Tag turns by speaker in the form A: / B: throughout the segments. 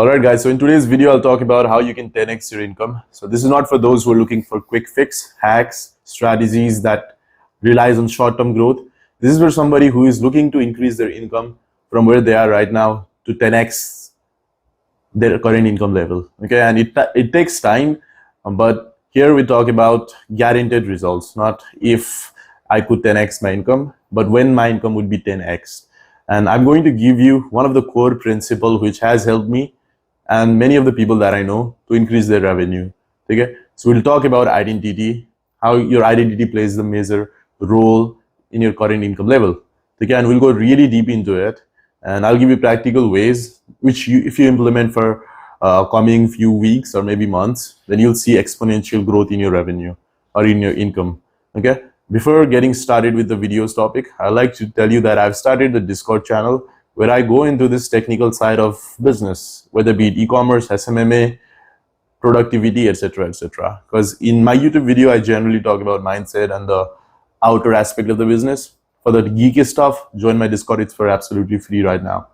A: Alright guys, so in today's video I'll talk about how you can 10x your income. So this is not for those who are looking for quick fix, hacks, strategies that relies on short-term growth. This is for somebody who is looking to increase their income from where they are right now to 10x their current income level. Okay, and it takes time, but here we talk about guaranteed results, not if I could 10x my income, but when my income would be 10x. And I'm going to give you one of the core principles which has helped me and many of the people that I know to increase their revenue. Okay, so we'll talk about identity, how your identity plays the major role in your current income level. Okay, and we'll go really deep into it, and I'll give you practical ways which if you implement for coming few weeks or maybe months, then you'll see exponential growth in your revenue or in your income. Okay, before getting started with the videos topic, I'd like to tell you that I've started the Discord channel where I go into this technical side of business, whether be it e-commerce, SMMA, productivity, etc., etc. Because in my YouTube video, I generally talk about mindset and the outer aspect of the business. For the geeky stuff, join my Discord. It's for absolutely free right now.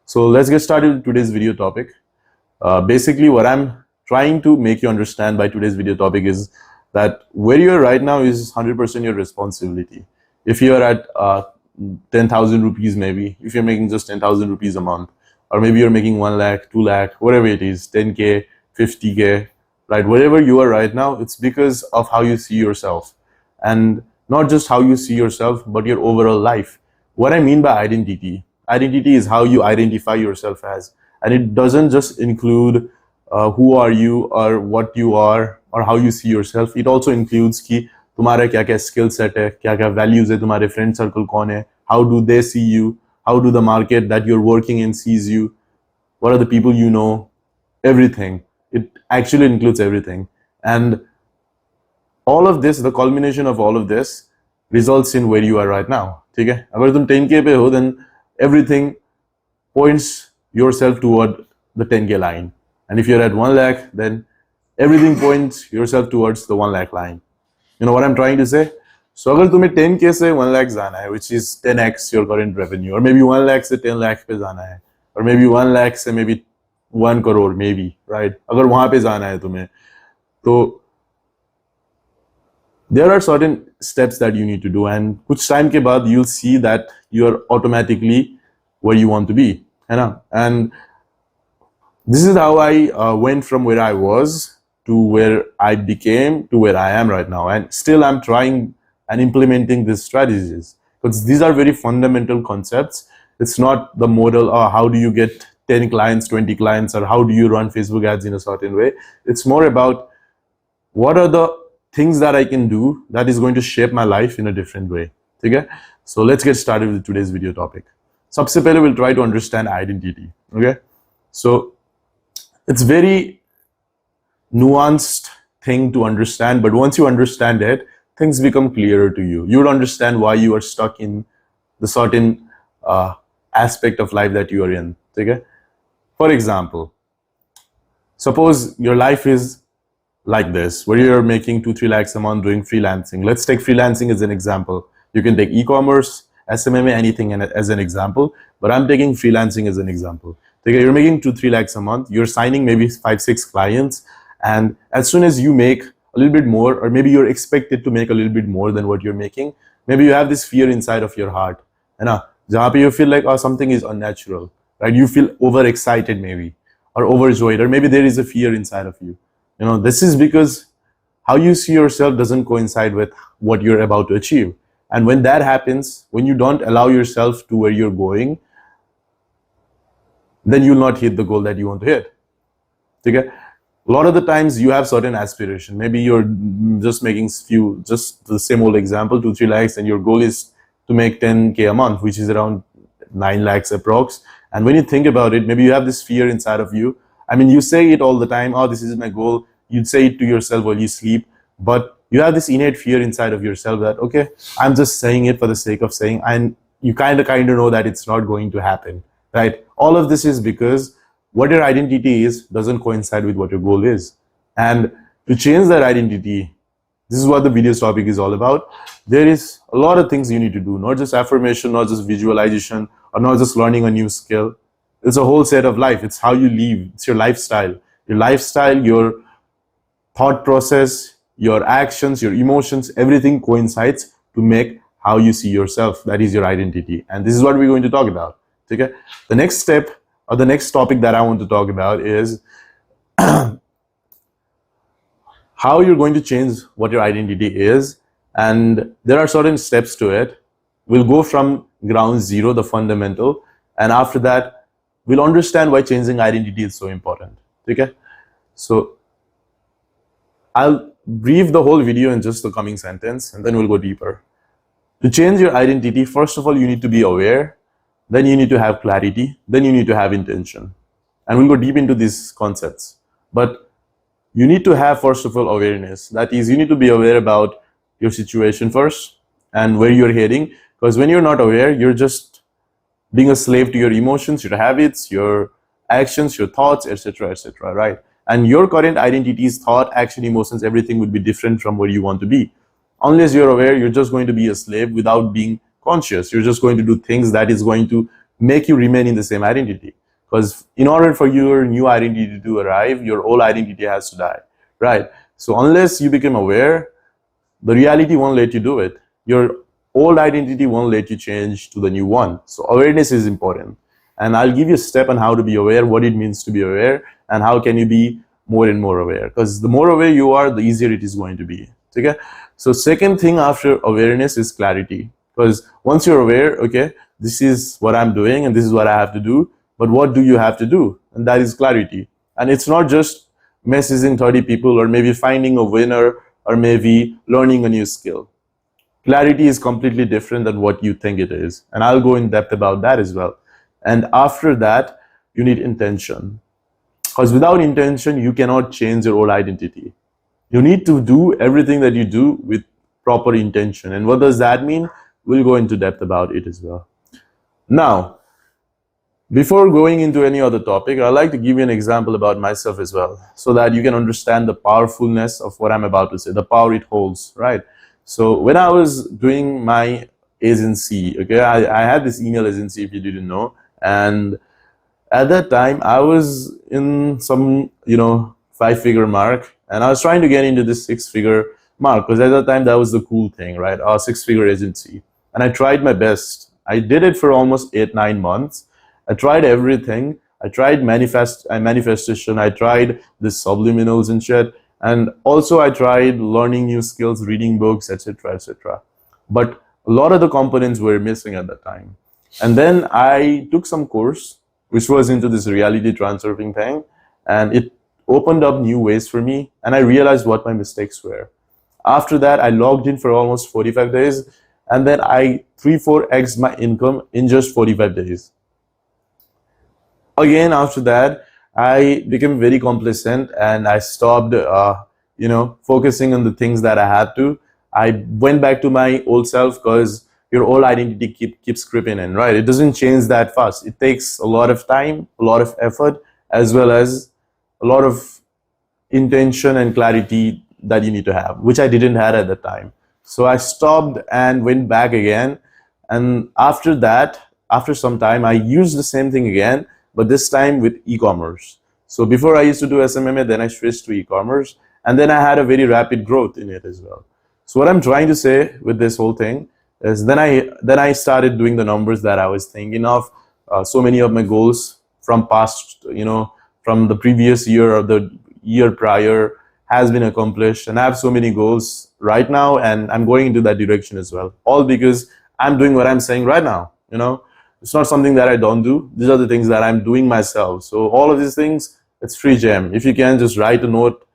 A: So let's get started with today's video topic. Basically, what I'm trying to make you understand by today's video topic is that where you are right now is 100% your responsibility. If you are at 10,000 rupees, maybe if you're making just 10,000 rupees a month, or maybe you're making 1 lakh, 2 lakh, whatever it is, 10K, 50K, right? Wherever you are right now, it's because of how you see yourself, and not just how you see yourself, but your overall life. What I mean by identity is how you identify yourself as, and it doesn't just include who are you or what you are or how you see yourself. It also includes कि तुम्हारा क्या क्या skill set है, क्या क्या values है, तुम्हारे friend circle कौन है, how do they see you, how do the market that you're working in sees you, what are the people you know, everything. It actually includes everything, and all of this, the culmination of all of this results in where you are right now. ठीक है? अगर तुम 10K पे हो, then everything points yourself toward the 10K line, and if you're at 1 lakh, then everything points yourself towards the 1 lakh line. You know what I'm trying to say? So अगर तुम्हें 10K से 1 lakh जाना है, which is 10x your current revenue, or maybe 1 lakh से 10 lakh पे जाना है, or maybe 1 lakh से maybe 1 crore, maybe, right? अगर वहाँ पे जाना है तुम्हें, तो there are certain steps that you need to do, and कुछ time के बाद you'll see that you are automatically where you want to be, है ना? And this is how I went from where I was to where I became to where I am right now, and still I'm trying and implementing these strategies, because these are very fundamental concepts. It's not the model or how do you get 10 clients, 20 clients, or how do you run Facebook ads in a certain way. It's more about what are the things that I can do that is going to shape my life in a different way. Okay? So let's get started with today's video topic. सबसे पहले we'll try to understand identity. Okay? So it's very nuanced thing to understand, but once you understand it, things become clearer to you. You will understand why you are stuck in the certain aspect of life that you are in. Okay? For example, suppose your life is like this, where you're making 2-3 lakhs a month doing freelancing. Let's take freelancing as an example. You can take e-commerce, SMMA, anything as an example, but I'm taking freelancing as an example. Okay, you're making 2-3 lakhs a month, you're signing maybe 5-6 clients, and as soon as you make a little bit more, or maybe you're expected to make a little bit more than what you're making, maybe you have this fear inside of your heart, and जहाँ पे you feel like, oh, something is unnatural, right? You feel overexcited maybe, or overjoyed, or maybe there is a fear inside of you. You know, this is because how you see yourself doesn't coincide with what you're about to achieve. And when that happens, when you don't allow yourself to where you're going, then you'll not hit the goal that you want to hit. Okay? A lot of the times you have certain aspiration. Maybe you're just making just the same old example, 2-3 lakhs, and your goal is to make 10K a month, which is around 9 lakhs approx. And when you think about it, maybe you have this fear inside of you. I mean, you say it all the time, oh, this is my goal. You'd say it to yourself while you sleep, but you have this innate fear inside of yourself that, okay, I'm just saying it for the sake of saying, and you kind of know that it's not going to happen, right? All of this is because what your identity is doesn't coincide with what your goal is. And to change that identity, this is what the video's topic is all about. There is a lot of things you need to do, not just affirmation, not just visualization, or not just learning a new skill. It's a whole set of life. It's how you live. It's your lifestyle. Your lifestyle, your thought process, your actions, your emotions, everything coincides to make how you see yourself. That is your identity. And this is what we're going to talk about. Okay? The next step or the next topic that I want to talk about is how you're going to change what your identity is. And there are certain steps to it. We'll go from ground zero, the fundamental, and after that, we'll understand why changing identity is so important. Okay? So I'll brief the whole video in just the coming sentence, and then we'll go deeper. To change your identity, first of all, you need to be aware, then you need to have clarity, then you need to have intention. And we'll go deep into these concepts. But you need to have, first of all, awareness. That is, you need to be aware about your situation first and where you're heading. Because when you're not aware, you're just being a slave to your emotions, your habits, your actions, your thoughts, etc., etc., right? And your current identities, thought, action, emotions, everything would be different from where you want to be. Unless you're aware, you're just going to be a slave without being conscious. You're just going to do things that is going to make you remain in the same identity. Because in order for your new identity to arrive, your old identity has to die, right? So unless you become aware, the reality won't let you do it. Your old identity won't let you change to the new one. So awareness is important. And I'll give you a step on how to be aware, what it means to be aware, and how can you be more and more aware. Because the more aware you are, the easier it is going to be. Okay? So second thing after awareness is clarity. Because once you're aware, okay, this is what I'm doing and this is what I have to do, but what do you have to do? And that is clarity. And it's not just messaging 30 people or maybe finding a winner or maybe learning a new skill. Clarity is completely different than what you think it is. And I'll go in depth about that as well. And after that, you need intention. Because without intention, you cannot change your old identity. You need to do everything that you do with proper intention. And what does that mean? We'll go into depth about it as well. Now, before going into any other topic, I'd like to give you an example about myself as well, so that you can understand the powerfulness of what I'm about to say, the power it holds, right? So when I was doing my agency, okay, I had this email agency, if you didn't know, and at that time I was in some, 5-figure mark, and I was trying to get into this 6-figure mark, because at that time that was the cool thing, right? Our 6-figure agency. And I tried my best. I did it for almost 8-9 months. I tried everything. I tried manifestation. I tried the subliminals and shit. And also I tried learning new skills, reading books, etc., etc. But a lot of the components were missing at that time. And then I took some course, which was into this reality transurfing thing. And it opened up new ways for me. And I realized what my mistakes were. After that, I logged in for almost 45 days. And then I 3-4x my income in just 45 days. Again, after that, I became very complacent and I stopped, focusing on the things that I had to. I went back to my old self, because your old identity keeps creeping in, right? It doesn't change that fast. It takes a lot of time, a lot of effort, as well as a lot of intention and clarity that you need to have, which I didn't have at the time. So I stopped and went back again. And after that, after some time, I used the same thing again, but this time with e-commerce. So before I used to do SMMA, then I switched to e-commerce, and then I had a very rapid growth in it as well. So what I'm trying to say with this whole thing is then I started doing the numbers that I was thinking of. So many of my goals from past, from the previous year or the year prior has been accomplished, and I have so many goals right now, and I'm going into that direction as well. All because I'm doing what I'm saying right now, It's not something that I don't do. These are the things that I'm doing myself. So all of these things, it's free jam. If you can, just write a note,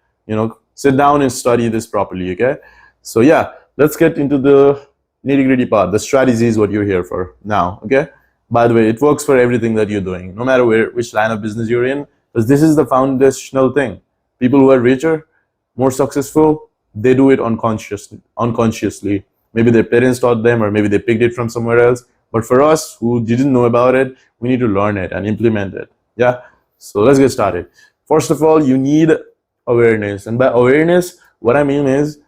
A: sit down and study this properly, okay? So yeah, let's get into the nitty-gritty part. The strategy is what you're here for now, okay? By the way, it works for everything that you're doing, no matter which line of business you're in, because this is the foundational thing. People who are richer, more successful, they do it unconsciously. Maybe their parents taught them, or maybe they picked it from somewhere else. But for us who didn't know about it, we need to learn it and implement it. Yeah. So let's get started. First of all, you need awareness. And by awareness, what I mean is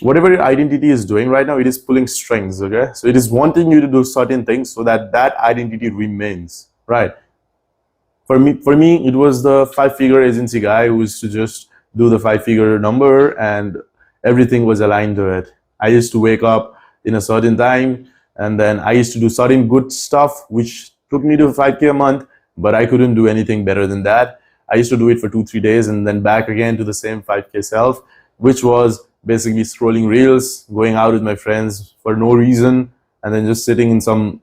A: whatever your identity is doing right now, it is pulling strings. Okay. So it is wanting you to do certain things so that that identity remains. Right. For me, it was the 5-figure agency guy who used to just do the 5-figure number and everything was aligned to it. I used to wake up in a certain time and then I used to do certain good stuff which took me to 5K a month, but I couldn't do anything better than that. I used to do it for 2-3 days and then back again to the same 5K self, which was basically scrolling reels, going out with my friends for no reason, and then just sitting in some,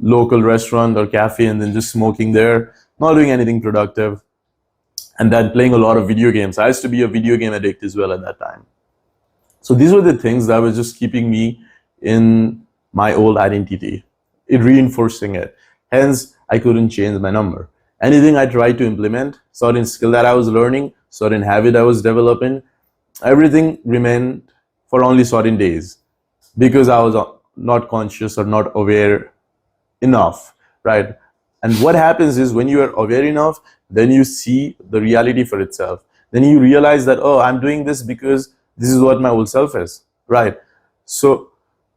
A: local restaurant or cafe and then just smoking there, not doing anything productive, and then playing a lot of video games. I used to be a video game addict as well at that time. So these were the things that were just keeping me in my old identity, reinforcing it. Hence, I couldn't change my number. Anything I tried to implement, certain skill that I was learning, certain habit I was developing, everything remained for only certain days because I was not conscious or not aware enough, right? And what happens is when you are aware enough, then you see the reality for itself. Then you realize that, oh, I'm doing this because this is what my old self is, right? So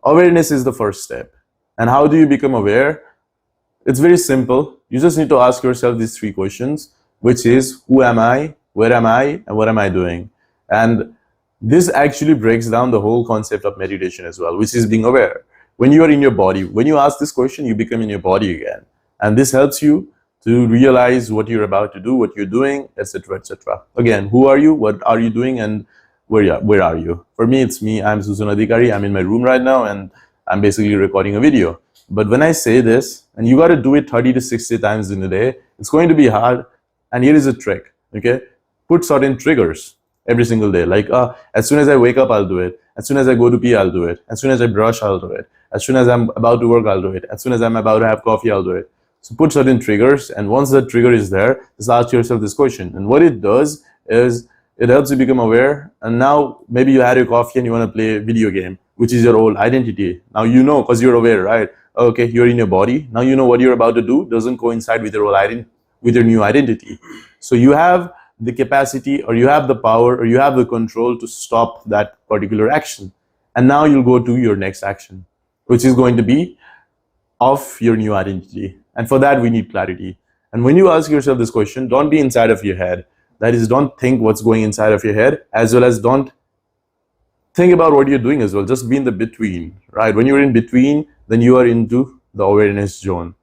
A: awareness is the first step. And how do you become aware? It's very simple. You just need to ask yourself these 3 questions, which is, who am I, where am I, and what am I doing? And this actually breaks down the whole concept of meditation as well, which is being aware. When you are in your body, when you ask this question, you become in your body again. And this helps you to realize what you're about to do, what you're doing, etc., etc. Again, who are you, what are you doing, and where are you? For me, it's me. I'm Susan Adhikari. I'm in my room right now, and I'm basically recording a video. But when I say this, and you got to do it 30 to 60 times in a day, it's going to be hard. And here is a trick, okay? Put certain triggers every single day. Like, as soon as I wake up, I'll do it. As soon as I go to pee, I'll do it. As soon as I brush, I'll do it. As soon as I'm about to work, I'll do it. As soon as I'm about to have coffee, I'll do it. So put certain triggers, and once that trigger is there, just ask yourself this question. And what it does is it helps you become aware. And now maybe you had your coffee and you want to play a video game, which is your old identity. Now you know because you're aware, right? Okay, you're in your body. Now you know what you're about to do doesn't coincide with your old identity, with your new identity. So you have the capacity, or you have the power, or you have the control to stop that particular action. And now you'll go to your next action, which is going to be of your new identity. And for that, we need clarity. And when you ask yourself this question, don't be inside of your head. That is, don't think what's going inside of your head, as well as don't think about what you're doing as well. Just be in the between, right? When you're in between, then you are into the awareness zone.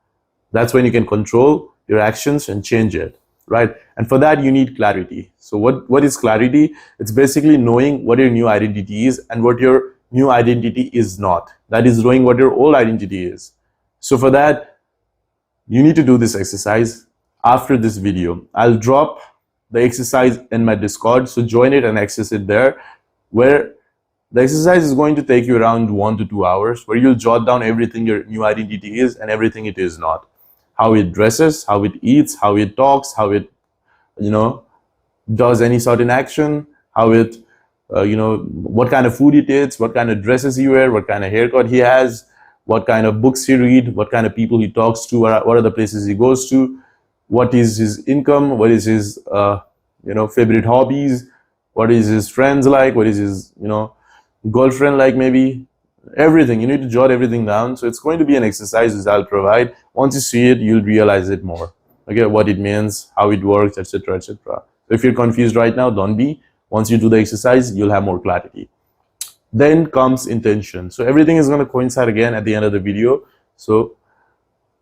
A: That's when you can control your actions and change it, right? And for that, you need clarity. So what is clarity? It's basically knowing what your new identity is and what your new identity is not. That is knowing what your old identity is. So for that, you need to do this exercise after this video. I'll drop the exercise in my Discord, so join it and access it there, where the exercise is going to take you around 1 to 2 hours, where you'll jot down everything your new identity is and everything it is not. How it dresses, how it eats, how it talks, how it, does any certain action, how it, what kind of food he eats, what kind of dresses he wears, what kind of haircut he has, what kind of books he reads, what kind of people he talks to, what are the places he goes to, what is his income, what is his, favorite hobbies, what is his friends like, what is his, girlfriend like, maybe everything. You need to jot everything down. So it's going to be an exercise that I'll provide. Once you see it, you'll realize it more. Okay, what it means, how it works, etc., etc. So if you're confused right now, don't be. Once you do the exercise, you'll have more clarity. Then comes intention. So everything is going to coincide again at the end of the video. So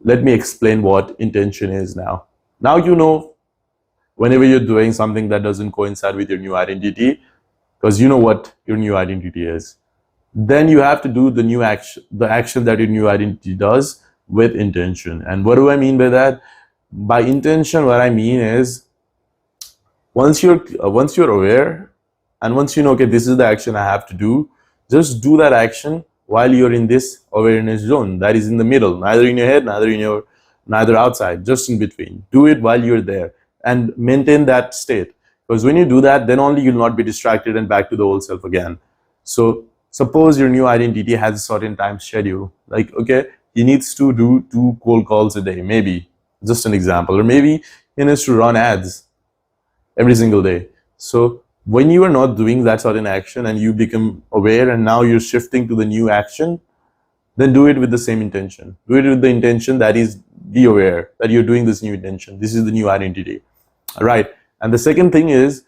A: let me explain what intention is now. Now you know whenever you're doing something that doesn't coincide with your new identity, because you know what your new identity is, then you have to do the new action, the action that your new identity does with intention. And what do I mean by that? By intention, what I mean is once you're aware and once you know, okay, this is the action I have to do, just do that action while you're in this awareness zone that is in the middle, neither in your head, neither outside, just in between. Do it while you're there and maintain that state. Because when you do that, then only you'll not be distracted and back to the old self again. So suppose your new identity has a certain time schedule. Like, okay, he needs to do 2 cold calls a day, maybe, just an example. Or maybe he needs to run ads every single day. So when you are not doing that certain action and you become aware and now you're shifting to the new action, then do it with the same intention. Do it with the intention that is be aware that you're doing this new intention. This is the new identity. All right. And the second thing is,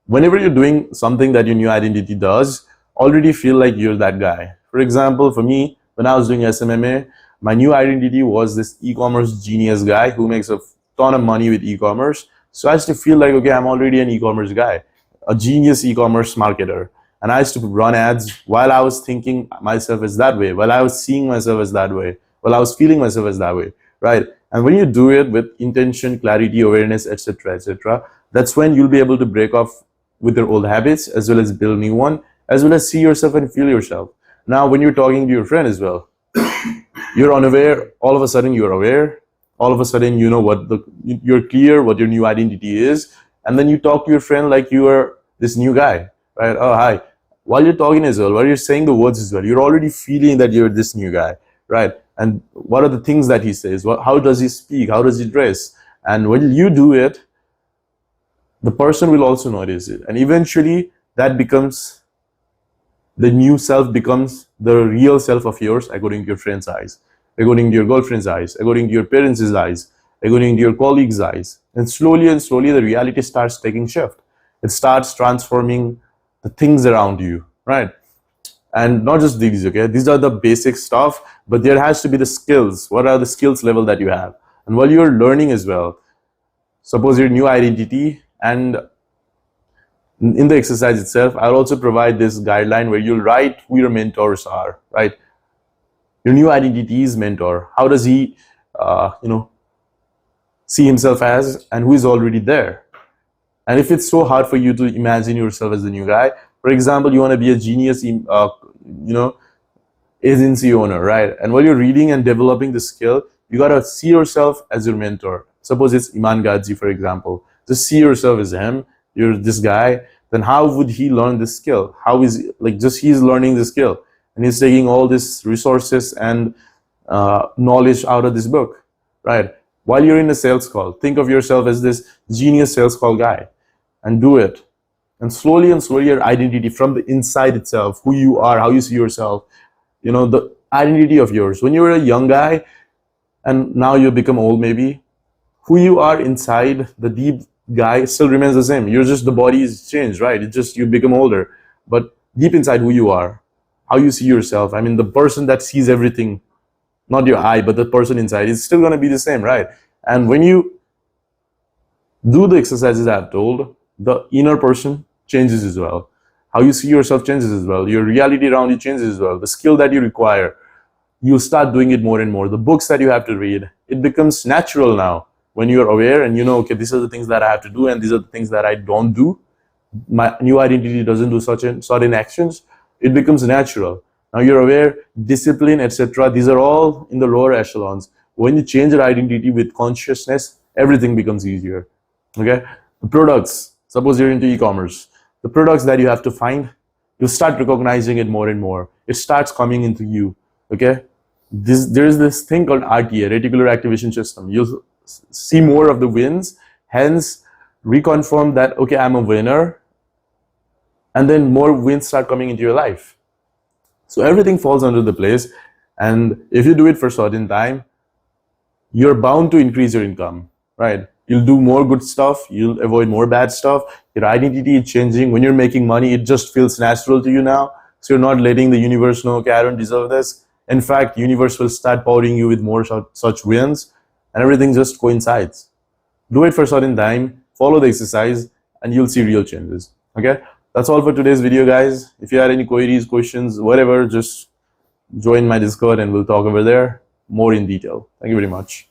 A: whenever you're doing something that your new identity does, already feel like you're that guy. For example, for me, when I was doing SMMA, my new identity was this e-commerce genius guy who makes a ton of money with e-commerce. So I used to feel like, okay, I'm already an e-commerce guy, a genius e-commerce marketer. And I used to run ads while I was thinking myself as that way, while I was seeing myself as that way, while I was feeling myself as that way, right? And when you do it with intention, clarity, awareness, etc., that's when you'll be able to break off with your old habits, as well as build new one, as well as see yourself and feel yourself. Now, when you're talking to your friend as well, you're unaware, all of a sudden you're aware, all of a sudden you know you're clear what your new identity is, and then you talk to your friend like you are this new guy, right? Oh, hi. While you're talking as well, while you're saying the words as well, you're already feeling that you're this new guy, right? And what are the things that he says? How does he speak? How does he dress? And when you do it, the person will also notice it. And eventually that becomes, the new self becomes the real self of yours according to your friend's eyes, according to your girlfriend's eyes, according to your parents' eyes, according to your colleagues' eyes. And slowly the reality starts taking shift. It starts transforming the things around you, right? And not just these, okay? These are the basic stuff, but there has to be the skills. What are the skills level that you have? And while you're learning as well, suppose your new identity, and in the exercise itself, I'll also provide this guideline where you'll write who your mentors are, right? Your new identity's mentor. How does he, see himself as, and who is already there? And if it's so hard for you to imagine yourself as the new guy, for example, you want to be a genius, agency owner, right? And while you're reading and developing the skill, you got to see yourself as your mentor. Suppose it's Iman Gadzi, for example. Just see yourself as him. You're this guy. Then how would he learn this skill? How is, he's learning the skill. And he's taking all these resources and knowledge out of this book, right? While you're in a sales call, think of yourself as this genius sales call guy and do it. And slowly your identity from the inside itself, who you are, how you see yourself, the identity of yours. When you were a young guy and now you become old maybe, who you are inside, the deep guy still remains the same. You're just, the body is changed, right? It's just you become older. But deep inside who you are, how you see yourself, I mean, the person that sees everything, not your eye, but the person inside is still going to be the same, right? And when you do the exercises I've told, the inner person changes as well. How you see yourself changes as well. Your reality around you changes as well. The skill that you require, you start doing it more and more. The books that you have to read, it becomes natural now. When you're aware and you know, okay, these are the things that I have to do and these are the things that I don't do. My new identity doesn't do certain actions. It becomes natural. Now you're aware, discipline, etc. These are all in the lower echelons. When you change your identity with consciousness, everything becomes easier. Okay? The products, suppose you're into e-commerce, the products that you have to find, you start recognizing it more and more. It starts coming into you. Okay? There is this thing called RTA, reticular activation system. You'll see more of the wins, hence reconfirm that, okay, I'm a winner, and then more wins start coming into your life. So everything falls under the place, and if you do it for a certain time, you're bound to increase your income, right? You'll do more good stuff, you'll avoid more bad stuff, your identity is changing. When you're making money, it just feels natural to you now, so you're not letting the universe know, okay, I don't deserve this. In fact, the universe will start powering you with more such wins, and everything just coincides. Do it for a certain time, follow the exercise, and you'll see real changes. Okay? That's all for today's video, guys. If you had any queries, questions, whatever, just join my Discord and we'll talk over there more in detail. Thank you very much.